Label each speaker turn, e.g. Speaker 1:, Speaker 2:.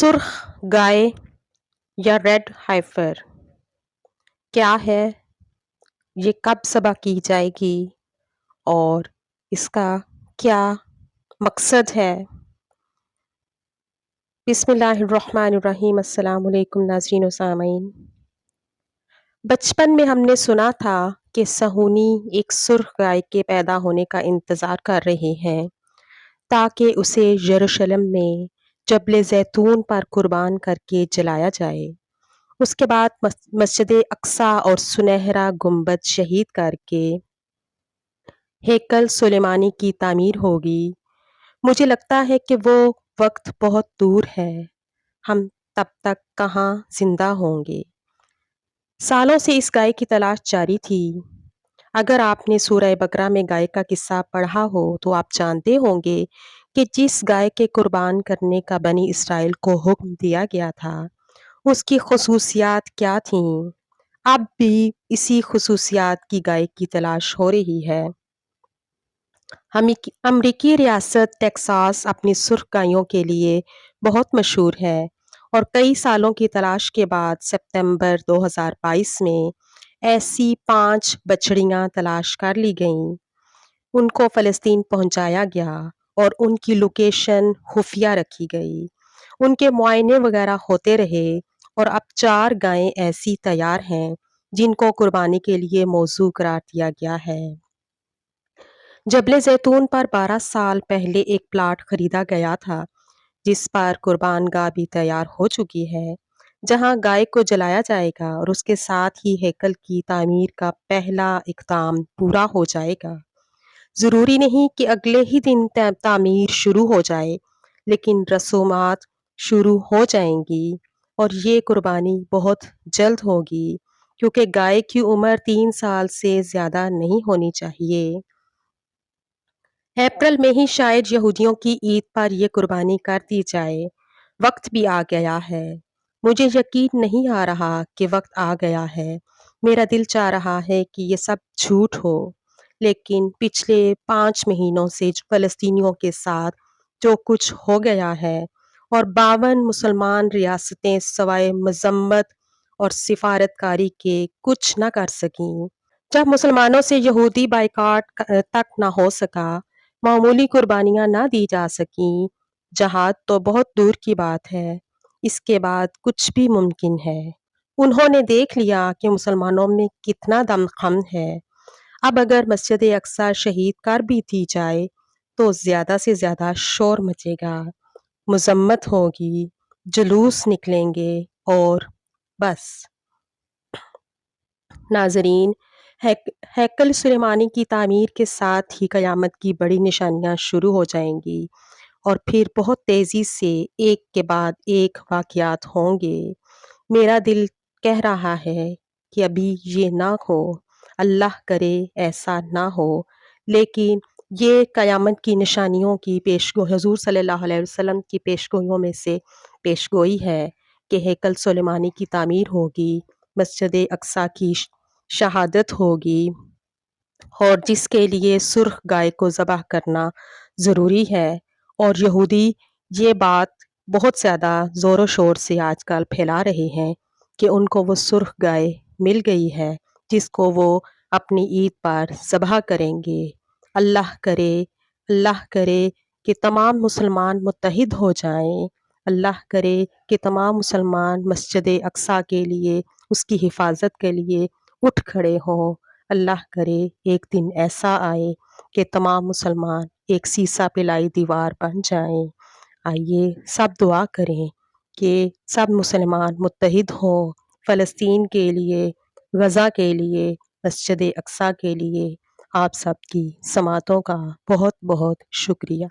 Speaker 1: سرخ گائے یا ریڈ ہائفر کیا ہے؟ یہ کب ذبح کی جائے گی اور اس کا کیا مقصد ہے؟ بسم اللہ الرحمن الرحیم۔ السلام علیکم ناظرین و سامعین۔ بچپن میں ہم نے سنا تھا کہ صہیونی ایک سرخ گائے کے پیدا ہونے کا انتظار کر رہے ہیں تاکہ اسے یروشلم میں جبل زیتون پر قربان کر کے جلایا جائے۔ اس کے بعد مسجد اقصیٰ اور سنہرا گنبد شہید کر کے ہیکل سلیمانی کی تعمیر ہوگی۔ مجھے لگتا ہے کہ وہ وقت بہت دور ہے۔ ہم تب تک کہاں زندہ ہوں گے؟ سالوں سے اس گائے کی تلاش جاری تھی۔ اگر آپ نے سورہ بقرہ میں گائے کا قصہ پڑھا ہو تو آپ جانتے ہوں گے کہ جس گائے کے قربان کرنے کا بنی اسرائیل کو حکم دیا گیا تھا اس کی خصوصیات کیا تھیں۔ اب بھی اسی خصوصیات کی گائے کی تلاش ہو رہی ہے۔ امریکی ریاست ٹیکساس اپنی سرخ گایوں کے لیے بہت مشہور ہے اور کئی سالوں کی تلاش کے بعد ستمبر 2022 میں ایسی 5 بچڑیاں تلاش کر لی گئیں۔ ان کو فلسطین پہنچایا گیا اور ان کی لوکیشن خفیہ رکھی گئی۔ ان کے معائنے وغیرہ ہوتے رہے اور اب 4 گائیں ایسی تیار ہیں جن کو قربانی کے لیے موزوں قرار دیا گیا ہے۔ جبل زیتون پر 12 سال پہلے ایک پلاٹ خریدا گیا تھا جس پر قربان گاہ بھی تیار ہو چکی ہے، جہاں گائے کو جلایا جائے گا اور اس کے ساتھ ہی ہیکل کی تعمیر کا پہلا اقدام پورا ہو جائے گا۔ ضروری نہیں کہ اگلے ہی دن تعمیر شروع ہو جائے، لیکن رسومات شروع ہو جائیں گی اور یہ قربانی بہت جلد ہوگی کیونکہ گائے کی عمر 3 سال سے زیادہ نہیں ہونی چاہیے۔ اپریل میں ہی شاید یہودیوں کی عید پر یہ قربانی کر دی جائے۔ وقت بھی آ گیا ہے۔ مجھے یقین نہیں آ رہا کہ وقت آ گیا ہے۔ میرا دل چاہ رہا ہے کہ یہ سب جھوٹ ہو، لیکن پچھلے 5 مہینوں سے فلسطینیوں کے ساتھ جو کچھ ہو گیا ہے اور 52 مسلمان ریاستیں سوائے مذمت اور سفارت کاری کے کچھ نہ کر سکیں۔ جب مسلمانوں سے یہودی بائیکاٹ تک نہ ہو سکا، معمولی قربانیاں نہ دی جا سکیں، جہاد تو بہت دور کی بات ہے، اس کے بعد کچھ بھی ممکن ہے۔ انہوں نے دیکھ لیا کہ مسلمانوں میں کتنا دم ہے۔ اب اگر مسجد اقصیٰ شہید کر بھی دی جائے تو زیادہ سے زیادہ شور مچے گا، مذمت ہوگی، جلوس نکلیں گے اور بس۔ ناظرین، ہیکل سلیمانی کی تعمیر کے ساتھ ہی قیامت کی بڑی نشانیاں شروع ہو جائیں گی اور پھر بہت تیزی سے ایک کے بعد ایک واقعات ہوں گے۔ میرا دل کہہ رہا ہے کہ ابھی یہ نہ ہو، اللہ کرے ایسا نہ ہو، لیکن یہ قیامت کی نشانیوں کی پیشگوئی، حضور صلی اللہ علیہ وسلم کی پیشگوئیوں میں سے پیشگوئی ہے کہ ہیکل سلیمانی کی تعمیر ہوگی، مسجد اقصیٰ کی شہادت ہوگی اور جس کے لیے سرخ گائے کو ذبح کرنا ضروری ہے۔ اور یہودی یہ بات بہت زیادہ زور و شور سے آج کل پھیلا رہے ہیں کہ ان کو وہ سرخ گائے مل گئی ہے جس کو وہ اپنی عید پر ذبح کریں گے۔ اللہ کرے کہ تمام مسلمان متحد ہو جائیں۔ اللہ کرے کہ تمام مسلمان مسجد اقصیٰ کے لیے، اس کی حفاظت کے لیے اٹھ کھڑے ہوں۔ اللہ کرے ایک دن ایسا آئے کہ تمام مسلمان ایک سیسہ پلائی دیوار بن جائیں۔ آئیے سب دعا کریں کہ سب مسلمان متحد ہوں فلسطین کے لیے، غزہ کے لیے، مسجد اقصیٰ کے لیے۔ آپ سب کی سماعتوں کا بہت بہت شکریہ۔